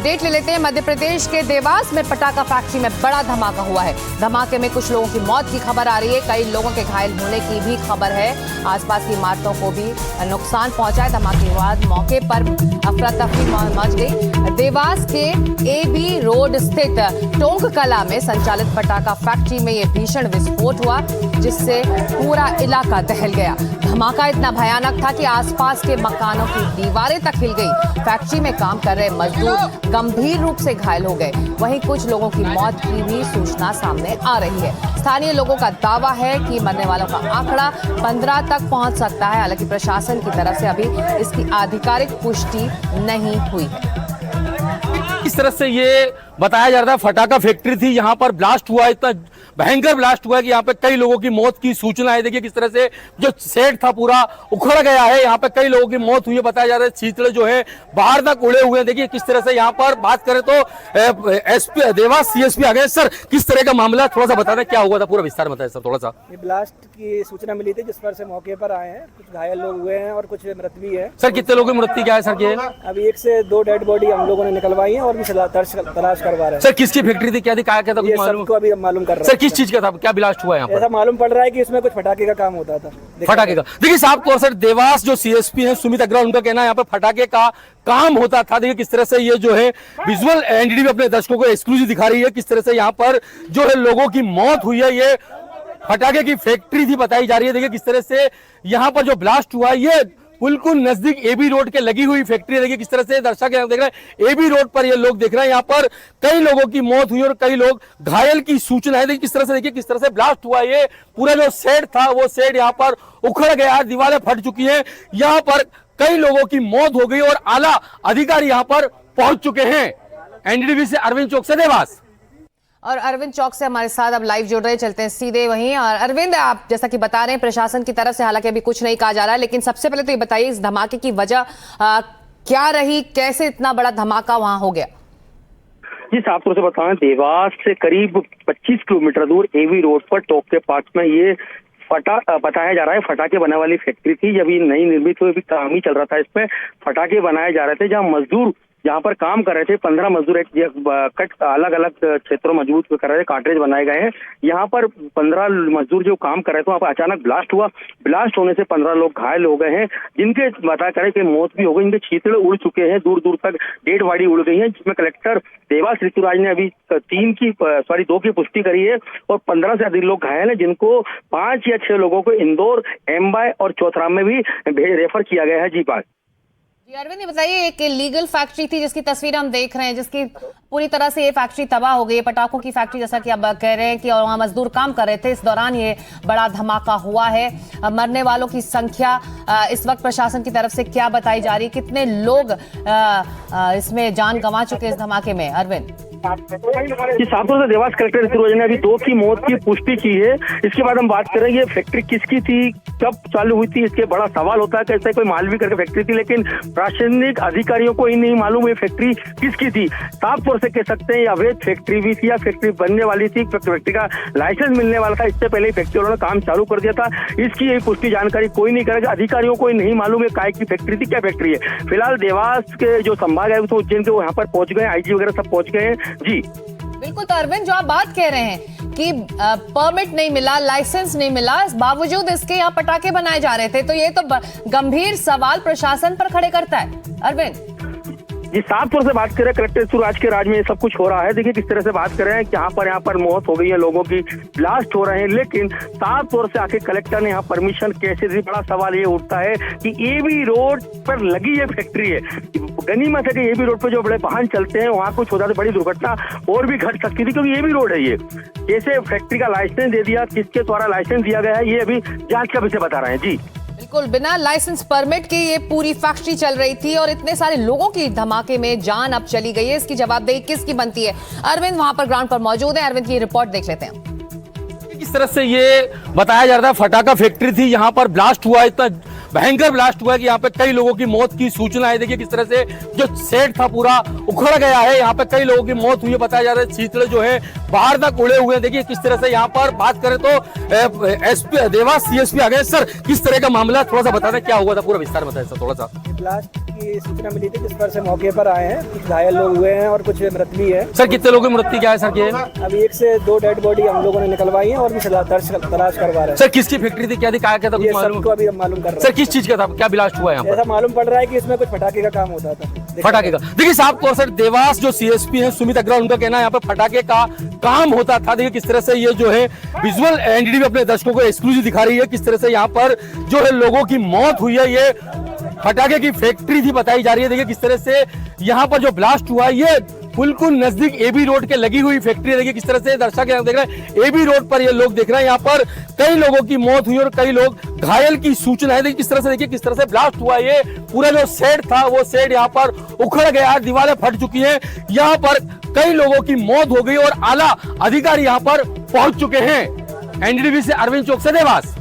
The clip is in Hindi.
अपडेट ले लेते हैं। मध्य प्रदेश के देवास में पटाखा फैक्ट्री में बड़ा धमाका हुआ है। धमाके में कुछ लोगों की मौत की खबर आ रही है, कई लोगों के घायल होने की भी खबर है। आसपास की इमारतों को भी नुकसान पहुंचा है। धमाके के बाद मौके पर अफरा तफरी मच गई। देवास के एबी रोड स्थित टोंक कला में संचालित पटाखा फैक्ट्री में यह भीषण विस्फोट हुआ, जिससे पूरा इलाका दहल गया। धमाका इतना भयानक था कि आसपास के मकानों की दीवारें तक हिल गई। फैक्ट्री में काम कर रहे मजदूर गंभीर रूप से घायल हो गए। वहीं कुछ लोगों की मौत की भी सूचना सामने आ रही है। स्थानीय लोगों का दावा है कि मरने वालों का आंकड़ा 15 तक पहुंच सकता है। हालांकि प्रशासन की तरफ से अभी इसकी आधिकारिक पुष्टि नहीं हुई है। इस तरह से ये बताया जा रहा था फटाखा फैक्ट्री थी, यहाँ पर ब्लास्ट हुआ, इतना भयंकर ब्लास्ट हुआ कि यहाँ पे कई लोगों की मौत की सूचना है। देखिए किस तरह से जो शेड था पूरा उखड़ गया है। यहाँ पे कई लोगों की मौत हुई है, बताया जा रहा है शीतल जो है बाहर तक उड़े हुए हैं। देखिए किस तरह से यहाँ पर बात करें तो एसपी देवास सीएसपी आ गए। सर किस तरह का मामला थोड़ा सा बता दें, क्या हुआ था, पूरा विस्तार बताएं सर थोड़ा सा। ये ब्लास्ट की सूचना मिली थी, जिस पर से मौके पर आए हैं। कुछ घायल लोग हुए हैं और कुछ मृत भी है। सर कितने लोगों की मृत्यु क्या है सर? ये अभी 1 से 2 डेड बॉडी हम लोगों ने निकलवाई है और भी तलाश करवा रहे हैं। सर किसकी फैक्ट्री थी, क्या थी, क्या था, ये सबको अभी मालूम कर रहे हैं। सर किस चीज का था, क्या ब्लास्ट हुआ यहाँ पर? ऐसा मालूम पड़ रहा है कि इसमें कुछ फटाके का काम होता था। फटाके का देखिए साहब तौर से देवास जो सीएसपी है सुमित अग्रवाल, उनका कहना है यहाँ पे फटाके का काम होता था। देखिए किस तरह से ये जो है विजुअल एनडीटीवी अपने दर्शकों को एक्सक्लूसिव दिखा रही है। किस तरह से यहाँ पर जो है लोगों की मौत हुई है, ये फटाके की फैक्ट्री थी बताई जा रही है। देखिए किस तरह से यहाँ पर जो ब्लास्ट हुआ ये बिल्कुल नजदीक एबी रोड के लगी हुई फैक्ट्री है। देखिए किस तरह से दर्शक देख रहे हैं एबी रोड पर ये लोग देख रहे हैं, यहाँ पर कई लोगों की मौत हुई और कई लोग घायल की सूचना है। देखिए किस तरह से, देखिए किस तरह से ब्लास्ट हुआ। ये पूरा जो शेड था वो शेड यहाँ पर उखड़ गया, दीवारें फट चुकी है। यहाँ पर कई लोगों की मौत हो गई और आला अधिकारी यहाँ पर पहुंच चुके हैं। एनडीटीवी से अरविंद चौक से देवास। और अरविंद चौक से हमारे साथ अब लाइव जुड़ रहे, चलते हैं सीधे वहीं। और अरविंद, आप जैसा कि बता रहे हैं प्रशासन की तरफ से हालांकि अभी कुछ नहीं कहा जा रहा है, लेकिन सबसे पहले तो ये बताइए इस धमाके की वजह क्या रही, कैसे इतना बड़ा धमाका वहां हो गया? जी साफ तौर से बताएं, देवास से करीब 25 किलोमीटर दूर एवी रोड पर टोक के पास में ये बताया जा रहा है फटाके बनाने वाली फैक्ट्री थी। जब ये नई निर्मित हुई, अभी काम ही चल रहा था, इसमें फटाके बनाए जा रहे थे। जहाँ मजदूर जहाँ पर काम कर रहे थे 15 मजदूर कट अलग अलग क्षेत्रों मजबूत कर रहे थे, कार्ट्रेज बनाए गए हैं। यहाँ पर 15 मजदूर जो काम कर रहे थे वहाँ पर अचानक ब्लास्ट हुआ। ब्लास्ट होने से 15 लोग घायल हो गए हैं, जिनके बताया करें कि मौत भी हो गई। इनके छींतड़े उड़ चुके हैं, दूर दूर तक डेड बॉडी उड़ गई है, जिसमें कलेक्टर देवास ऋतुराज ने अभी 2 की पुष्टि करी है और 15 से अधिक लोग घायल हैं, जिनको 5 या 6 लोगों को इंदौर, एम्बाय और चौथराम में भी रेफर किया गया है। जी बात जी अरविंद, ये बताइए एक लीगल फैक्ट्री थी जिसकी तस्वीर हम देख रहे हैं, जिसकी पूरी तरह से ये फैक्ट्री तबाह हो गई है, पटाखों की फैक्ट्री जैसा कि आप कह रहे हैं कि और वहाँ मजदूर काम कर रहे थे। इस दौरान ये बड़ा धमाका हुआ है। मरने वालों की संख्या इस वक्त प्रशासन की तरफ से क्या बताई जा रही है? कितने लोग इसमें जान गंवा चुके इस धमाके में? अरविंद जी साफ तौर से देवास कलेक्टर ऋतुराज ने अभी 2 की मौत की पुष्टि की है। इसके बाद हम बात करें ये फैक्ट्री किसकी थी, कब चालू हुई थी, इसके बड़ा सवाल होता है। कैसे कोई मालवी करके फैक्ट्री थी, लेकिन प्रशासनिक अधिकारियों को ही नहीं मालूम ये फैक्ट्री किसकी थी। साफ तौर से कह सकते हैं अवैध फैक्ट्री भी थी या फैक्ट्री बनने वाली थी, फैक्ट्री का लाइसेंस मिलने वाला था। इससे पहले फैक्ट्री वालों ने काम चालू कर दिया था। इसकी ये पुष्टि जानकारी कोई नहीं करेगा, अधिकारियों को ही नहीं मालूम है काय की फैक्ट्री थी, क्या फैक्ट्री है। फिलहाल देवास के जो संभाग है तो उज्जैन के वो यहाँ पर पहुंच गए, आईजी वगैरह सब पहुंच गए हैं। जी बिल्कुल। तो अरविंद, जो आप बात कह रहे हैं कि परमिट नहीं मिला, लाइसेंस नहीं मिला, इस बावजूद इसके यहाँ पटाखे बनाए जा रहे थे, तो ये तो गंभीर सवाल प्रशासन पर खड़े करता है। अरविंद जी साफ तौर से बात करें कलेक्टर ऋतुराज के राज में ये सब कुछ हो रहा है। देखिए किस तरह से बात कर रहे हैं कि यहाँ पर मौत हो गई है, लोगों की ब्लास्ट हो रहे हैं, लेकिन साफ तौर से आखिर कलेक्टर ने यहाँ परमिशन कैसे दी? बड़ा सवाल ये उठता है कि एबी रोड पर लगी ये फैक्ट्री है। गनीमत है कि एबी रोड पर जो बड़े वाहन चलते हैं वहाँ कुछ होता तो बड़ी दुर्घटना और भी घट सकती थी, क्योंकि एबी रोड है ये। कैसे फैक्ट्री का लाइसेंस दे दिया, किसके द्वारा लाइसेंस दिया गया है, ये अभी जांच का विषय बता रहे हैं। जी बिल्कुल, बिना लाइसेंस परमिट के ये पूरी फैक्ट्री चल रही थी और इतने सारे लोगों की धमाके में जान अब चली गई है। इसकी जवाबदेही किसकी बनती है? अरविंद वहां पर ग्राउंड पर मौजूद है, अरविंद की रिपोर्ट देख लेते हैं। किस तरह से ये बताया जा रहा था फटाखा फैक्ट्री थी, यहाँ पर ब्लास्ट हुआ, इतना भयंकर ब्लास्ट हुआ कि यहाँ पे कई लोगों की मौत की सूचना है। देखिए किस तरह से जो शेड था पूरा उखड़ गया है, यहाँ पे कई लोगों की मौत हुई है, बताया जा रहा है शीतल जो है बाहर तक उड़े हुए हैं। देखिए किस तरह से यहाँ पर बात करें तो एसपी देवास सीएसपी आ गए। सर किस तरह का मामला थोड़ा सा बता दें, क्या हुआ था, पूरा विस्तार बताएं सर थोड़ा सा। ब्लास्ट की सूचना मिली थी जिस पर से मौके पर आए हैं। कुछ घायल लोग हुए हैं और कुछ मृत भी है। सर कितने लोगों की मृत्यु क्या है सर? ये अभी 1 से 2 डेड बॉडी हम लोगों ने निकलवाई है और भी तलाश करवा रहे हैं। सर किसकी फैक्ट्री थी, क्या थी, क्या था, ये कुछ मालूम? सबको अभी हम मालूम कर रहे सर किस चीज का था, क्या ब्लास्ट हुआ है यहाँ हैं। ऐसा मालूम पड़ रहा है कि इसमें कुछ पटाखे का काम होता था। पर? फटाके का। देखिए साफ तौर से देवास जो सीएसपी हैं सुमित अग्रवाल, उनका कहना है यहाँ पे फटाके का काम होता था। देखिए किस तरह से ये जो है विजुअल एनडीटीवी अपने दर्शकों को एक्सक्लूसिव दिखा रही है, किस तरह से यहाँ पर जो है लोगों की मौत हुई है। ये फटाके की फैक्ट्री थी बताई जा रही है। देखिए किस तरह से यहाँ पर जो ब्लास्ट हुआ है, ये बिल्कुल नजदीक एबी रोड के लगी हुई फैक्ट्री है। देखिए किस तरह से दर्शक यहाँ देख रहे हैं, एबी रोड पर ये लोग देख रहे हैं, यहाँ पर कई लोगों की मौत हुई और कई लोग घायल की सूचना है। देखिए किस तरह से, देखिए किस तरह से ब्लास्ट हुआ। ये पूरा जो शेड था वो शेड यहाँ पर उखड़ गया, दीवारें फट चुकी हैं, यहाँ पर कई लोगों की मौत हो गई और आला अधिकारी यहाँ पर पहुंच चुके हैं। एनडीटीवी से अरविंद चौक से देवास।